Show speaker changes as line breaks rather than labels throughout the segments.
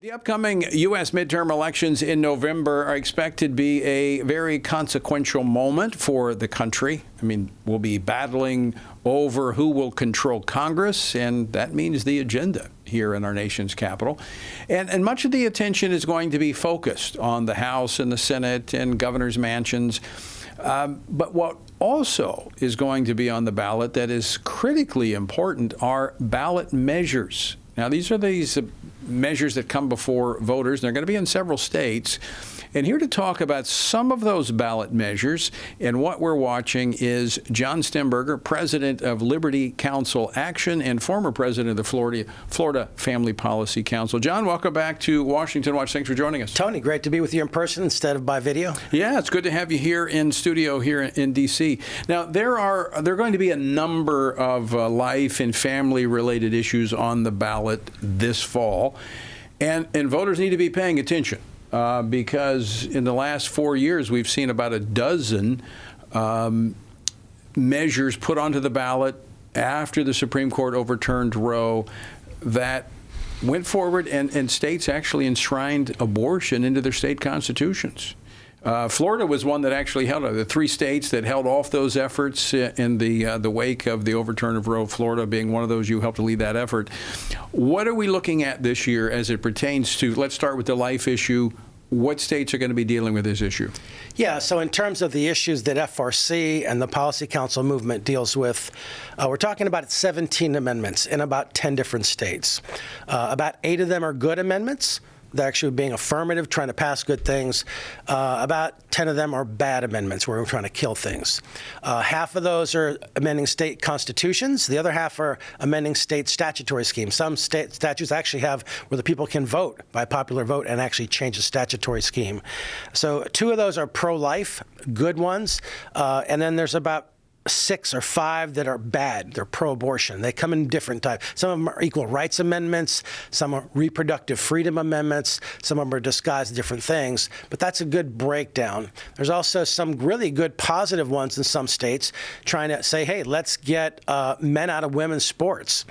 The upcoming U.S. midterm elections in November are expected to be a very consequential moment for the country. I mean, we'll be battling over who will control Congress, and that means the agenda here in our nation's capital. And much of the attention is going to be focused on the House and the Senate and governors' mansions. But what also is going to be on the ballot that is critically important are ballot measures. Now, these are measures that come before voters. They're going to be in several states. And here to talk about some of those ballot measures and what we're watching is John Stemberger, president of Liberty Counsel Action and former president of the Florida Family Policy Council. John, welcome back to Washington Watch. Thanks for joining us.
Tony, great to be with you in person instead of by video.
Yeah, it's good to have you here in studio here in D.C. Now, there are going to be a number of life and family-related issues on the ballot this fall, and voters need to be paying attention. Because in the last 4 years, we've seen about a dozen measures put onto the ballot after the Supreme Court overturned Roe that went forward and states actually enshrined abortion into their state constitutions. Florida was one that actually held the 3 states that held off those efforts in the wake of the overturn of Roe. Florida being one of those. You helped to lead that effort. What are we looking at this year as it pertains to, let's start with the life issue. What states are going to be dealing with this issue?
Yeah, so in terms of the issues that FRC and the Policy Council movement deals with, we're talking about 17 amendments in about 10 different states. About 8 of them are good amendments. They're actually being affirmative, trying to pass good things. About 10 of them are bad amendments where we're trying to kill things. Half of those are amending state constitutions. The other half are amending state statutory schemes. Some state statutes actually have where the people can vote by popular vote and actually change the statutory scheme. So 2 of those are pro-life, good ones. And then there's about 6 or 5 that are bad. They're pro-abortion. They come in different types. Some of them are equal rights amendments. Some are reproductive freedom amendments. Some of them are disguised different things. But that's a good breakdown. There's also some really good positive ones in some states trying to say, hey, let's get men out of women's sports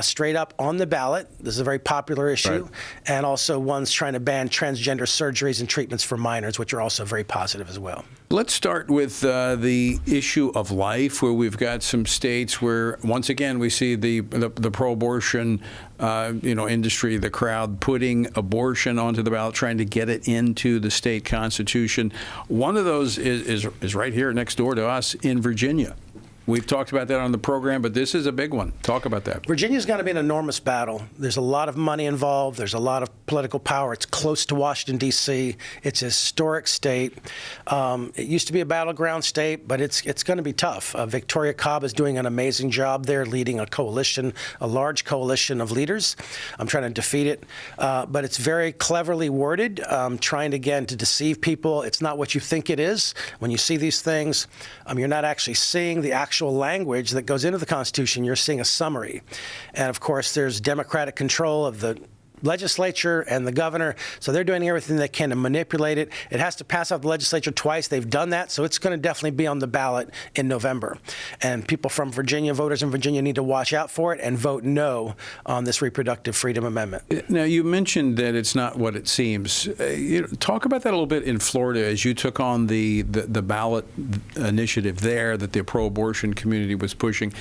straight up on the ballot. This is a very popular issue. Right. And also ones trying to ban transgender surgeries and treatments for minors, which are also very positive as well.
Let's start with the issue of life, where we've got some states where, once again, we see the pro-abortion industry, the crowd putting abortion onto the ballot, trying to get it into the state constitution. One of those is right here next door to us in Virginia. We've talked about that on the program, but this is a big one. Talk about that.
Virginia's going to be an enormous battle. There's a lot of money involved. There's a lot of political power. It's close to Washington, D.C. It's a historic state. It used to be a battleground state, but it's going to be tough. Victoria Cobb is doing an amazing job there, leading a coalition, a large coalition of leaders. I'm trying to defeat it, but it's very cleverly worded, trying, again, to deceive people. It's not what you think it is. When you see these things, you're not actually seeing the actual language that goes into the Constitution. You're seeing a summary. And of course, there's Democratic control of the legislature and the governor, so they're doing everything they can to manipulate it. It has to pass out the legislature twice. They've done that, so it's going to definitely be on the ballot in November. And people from Virginia, voters in Virginia, need to watch out for it and vote no on this reproductive freedom amendment.
Now, you mentioned that it's not what it seems. Talk about that a little bit in Florida as you took on the ballot initiative there that the pro-abortion community was pushing.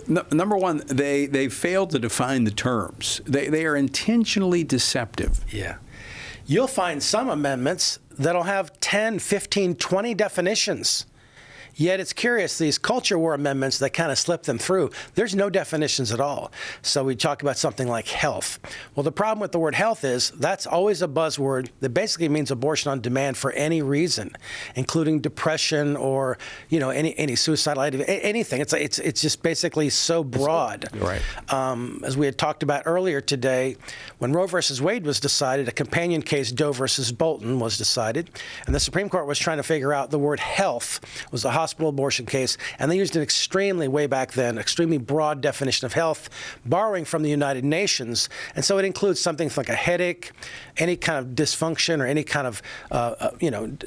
Number one, they failed to define the terms. They are intentionally deceptive.
Yeah. You'll find some amendments that'll have 10, 15, 20 definitions. Yet it's curious, these culture war amendments that kind of slip them through, there's no definitions at all. So we talk about something like health. Well, the problem with the word health is that's always a buzzword that basically means abortion on demand for any reason, including depression or, any suicidal anything. It's just basically so broad.
Right.
As we had talked about earlier today, when Roe versus Wade was decided, a companion case, Doe versus Bolton, was decided, and the Supreme Court was trying to figure out the word health was a hospital abortion case, and they used an way back then, extremely broad definition of health, borrowing from the United Nations. And so it includes something like a headache, any kind of dysfunction, or any kind of,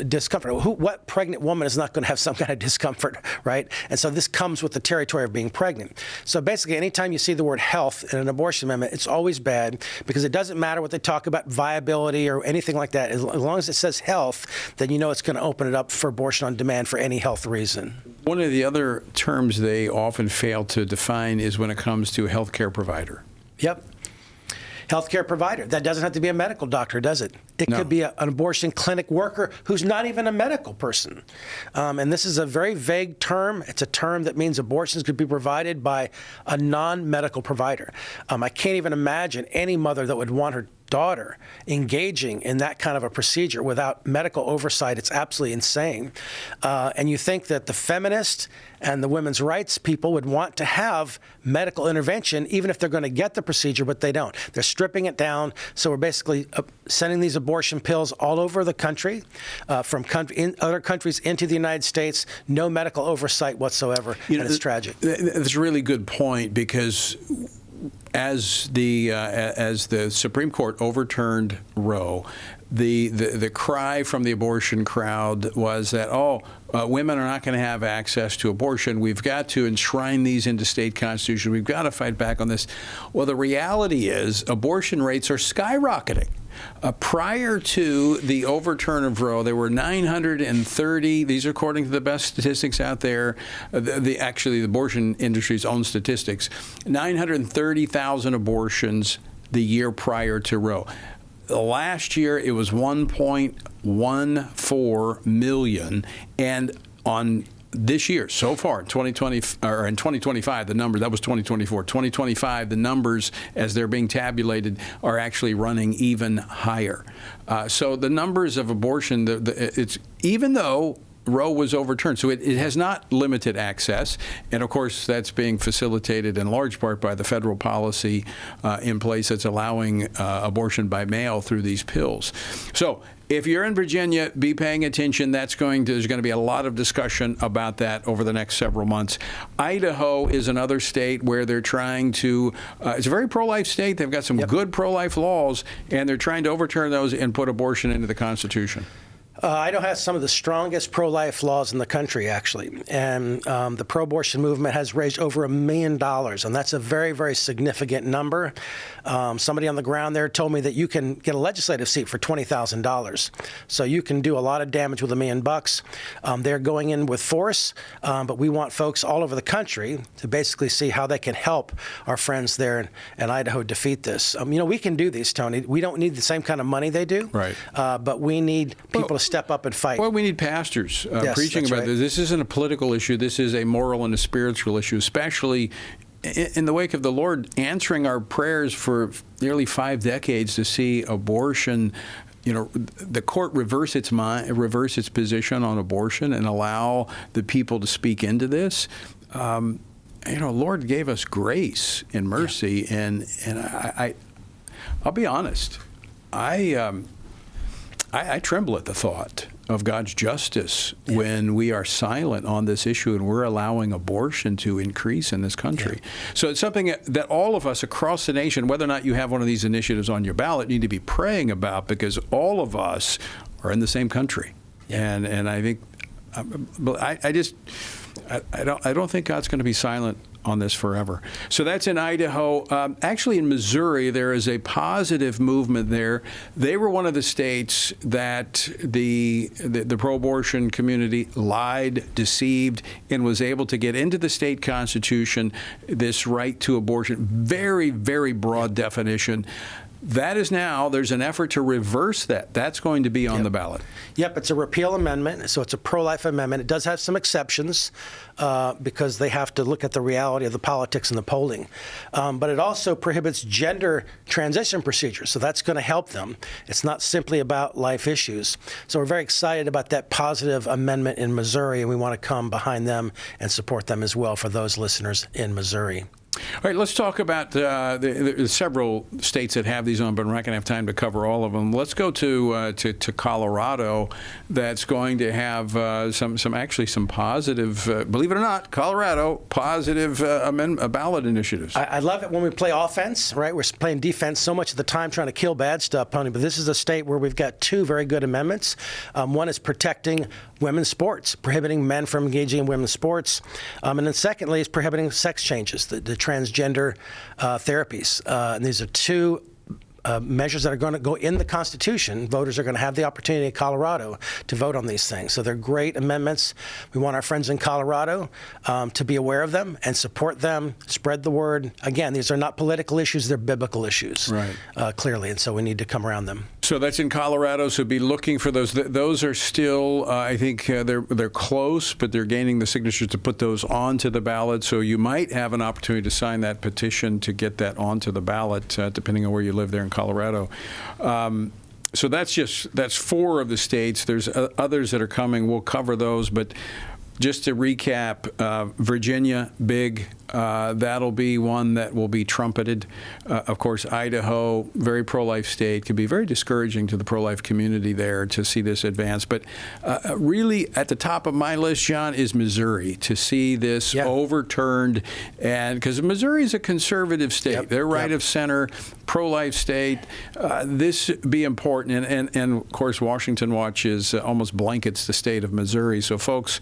discomfort. What pregnant woman is not going to have some kind of discomfort, right? And so this comes with the territory of being pregnant. So basically, anytime you see the word health in an abortion amendment, it's always bad, because it doesn't matter what they talk about, viability or anything like that. As long as it says health, then you know it's going to open it up for abortion on demand for any health reason.
One of the other terms they often fail to define is when it comes to a healthcare provider.
Yep. Healthcare provider. That doesn't have to be a medical doctor, does it? It could be an abortion clinic worker who's not even a medical person. And this is a very vague term. It's a term that means abortions could be provided by a non-medical provider. I can't even imagine any mother that would want her daughter engaging in that kind of a procedure without medical oversight. It's absolutely insane. And you think that the feminists and the women's rights people would want to have medical intervention, even if they're going to get the procedure, but they don't. They're stripping it down. So we're basically sending these abortion pills all over the country, from other countries into the United States, no medical oversight whatsoever, and it's tragic.
That's a really good point, because as the Supreme Court overturned Roe, the cry from the abortion crowd was that, women are not going to have access to abortion. We've got to enshrine these into state constitution. We've got to fight back on this. Well, the reality is abortion rates are skyrocketing. Prior to the overturn of Roe, there were 930, these are according to the best statistics out there, actually the abortion industry's own statistics, 930,000 abortions the year prior to Roe. Last year, it was 1.14 million, and on this year, so far, in 2025, the number, that was 2024. 2025, the numbers, as they're being tabulated, are actually running even higher. So the numbers of abortion, it's even though Roe was overturned, so it has not limited access, and of course that's being facilitated in large part by the federal policy in place that's allowing abortion by mail through these pills. So if you're in Virginia, be paying attention. There's going to be a lot of discussion about that over the next several months. Idaho is another state where they're trying to, it's a very pro-life state. They've got some good pro-life laws, and they're trying to overturn those and put abortion into the Constitution.
Idaho has some of the strongest pro-life laws in the country, actually. And the pro-abortion movement has raised over $1 million, and that's a very, very significant number. Somebody on the ground there told me that you can get a legislative seat for $20,000. So you can do a lot of damage with $1 million. They're going in with force, but we want folks all over the country to basically see how they can help our friends there in Idaho defeat this. We can do these, Tony. We don't need the same kind of money they do,
right?
But we need people to step up and fight.
Well, we need pastors preaching about
right.
this. This isn't a political issue. This is a moral and a spiritual issue, especially in the wake of the Lord answering our prayers for nearly 5 decades to see abortion, the court reverse its position on abortion and allow the people to speak into this. Lord gave us grace and mercy, and I'll be honest, I tremble at the thought of God's justice when we are silent on this issue and we're allowing abortion to increase in this country. Yeah. So it's something that all of us across the nation, whether or not you have one of these initiatives on your ballot, need to be praying about, because all of us are in the same country. Yeah. And I think, I don't think God's going to be silent on this forever. So that's in Idaho. Actually, in Missouri, there is a positive movement there. They were one of the states that the pro-abortion community lied, deceived, and was able to get into the state constitution this right to abortion. Very, very broad definition. That is now, there's an effort to reverse that. That's going to be on the ballot. Yep,
it's a repeal amendment, so it's a pro-life amendment. It does have some exceptions because they have to look at the reality of the politics and the polling. But it also prohibits gender transition procedures, so that's going to help them. It's not simply about life issues. So we're very excited about that positive amendment in Missouri, and we want to come behind them and support them as well for those listeners in Missouri.
All right, let's talk about the several states that have these on, but we're not going to have time to cover all of them. Let's go to Colorado. That's going to have some positive, believe it or not, Colorado positive ballot initiatives.
I love it when we play offense, right? We're playing defense so much of the time trying to kill bad stuff, Pony, but this is a state where we've got two very good amendments. One is protecting women's sports, prohibiting men from engaging in women's sports. And then secondly is prohibiting sex changes, the transgender therapies. And these are two measures that are going to go in the Constitution. Voters are going to have the opportunity in Colorado to vote on these things. So they're great amendments. We want our friends in Colorado to be aware of them and support them, spread the word. Again, these are not political issues, they're biblical issues,
right?
Clearly, and so we need to come around them.
So that's in Colorado, so be looking for those. Those are still, I think they're close, but they're gaining the signatures to put those onto the ballot. So you might have an opportunity to sign that petition to get that onto the ballot, depending on where you live there in Colorado. So that's 4 of the states. There's others that are coming. We'll cover those, but just to recap, Virginia, big. That'll be one that will be trumpeted. Of course, Idaho, very pro-life state, could be very discouraging to the pro-life community there to see this advance. But really, at the top of my list, John, is Missouri, to see this overturned. And because Missouri is a conservative state, they're right of center, pro-life state. This be important. And of course, Washington Watch is almost blankets the state of Missouri. So, folks,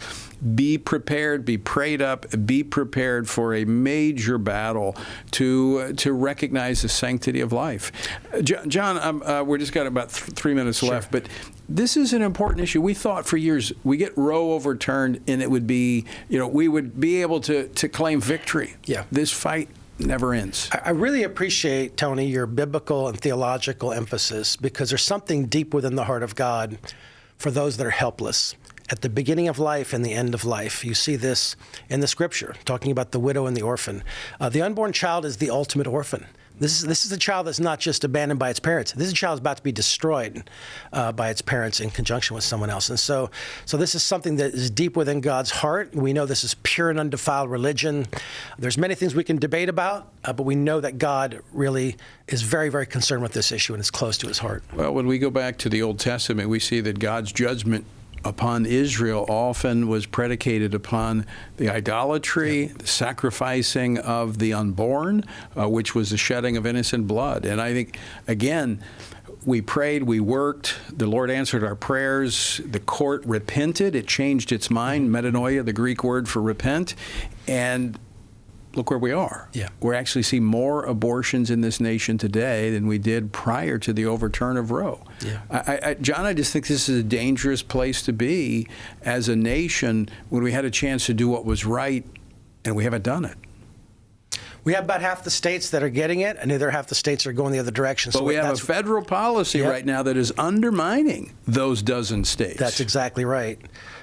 be prepared, be prayed up, be prepared for a major battle to recognize the sanctity of life. John, we're just got about 3 minutes left, but this is an important issue. We thought for years we get Roe overturned and it would be, we would be able to claim victory. Yeah. This fight never ends.
I really appreciate, Tony, your biblical and theological emphasis, because there's something deep within the heart of God for those that are helpless. At the beginning of life and the end of life. You see this in the scripture, talking about the widow and the orphan. The unborn child is the ultimate orphan. This is a child that's not just abandoned by its parents. This is a child that's about to be destroyed by its parents in conjunction with someone else. And so this is something that is deep within God's heart. We know this is pure and undefiled religion. There's many things we can debate about, but we know that God really is very, very concerned with this issue and it's close to his heart.
Well, when we go back to the Old Testament, we see that God's judgment upon Israel often was predicated upon the idolatry, the sacrificing of the unborn, which was the shedding of innocent blood. And I think, again, we prayed, we worked, the Lord answered our prayers, the court repented, it changed its mind, metanoia, the Greek word for repent, and look where we are. We actually see more abortions in this nation today than we did prior to the overturn of Roe. John, I just think this is a dangerous place to be as a nation when we had a chance to do what was right and we haven't done it.
We have about half the states that are getting it, and the other half the states are going the other direction.
But we have a federal policy right now that is undermining those dozen states.
That's exactly right.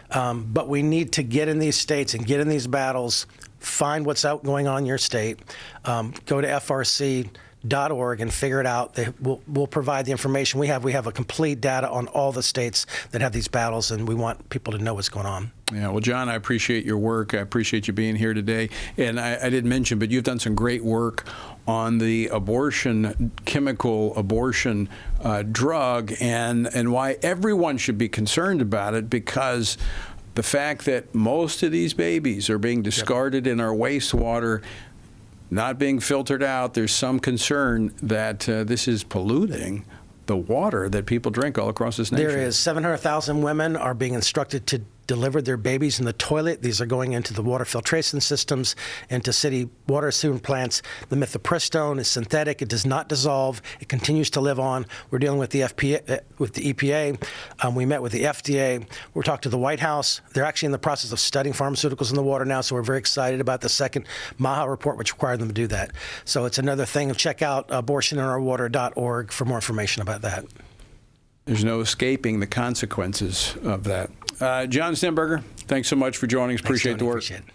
But we need to get in these states and get in these battles, find what's going on in your state, go to frc.org and figure it out. We'll provide the information we have. We have a complete data on all the states that have these battles, and we want people to know what's going on.
Yeah, well, John, I appreciate your work. I appreciate you being here today. And I didn't mention, but you've done some great work on the chemical abortion drug, and why everyone should be concerned about it, because the fact that most of these babies are being discarded in our wastewater, not being filtered out, there's some concern that this is polluting the water that people drink all across this nation.
There is. 700,000 women are being instructed to deliver their babies in the toilet. These are going into the water filtration systems, into city water sewer plants. The mifepristone is synthetic. It does not dissolve. It continues to live on. We're dealing with the EPA. We met with the FDA. We're talking to the White House. They're actually in the process of studying pharmaceuticals in the water now, so we're very excited about the second MAHA report, which required them to do that. So it's another thing. Check out abortioninourwater.org for more information about that.
There's no escaping the consequences of that. John Stemberger, thanks so much for joining us. Appreciate the work.
Appreciate it.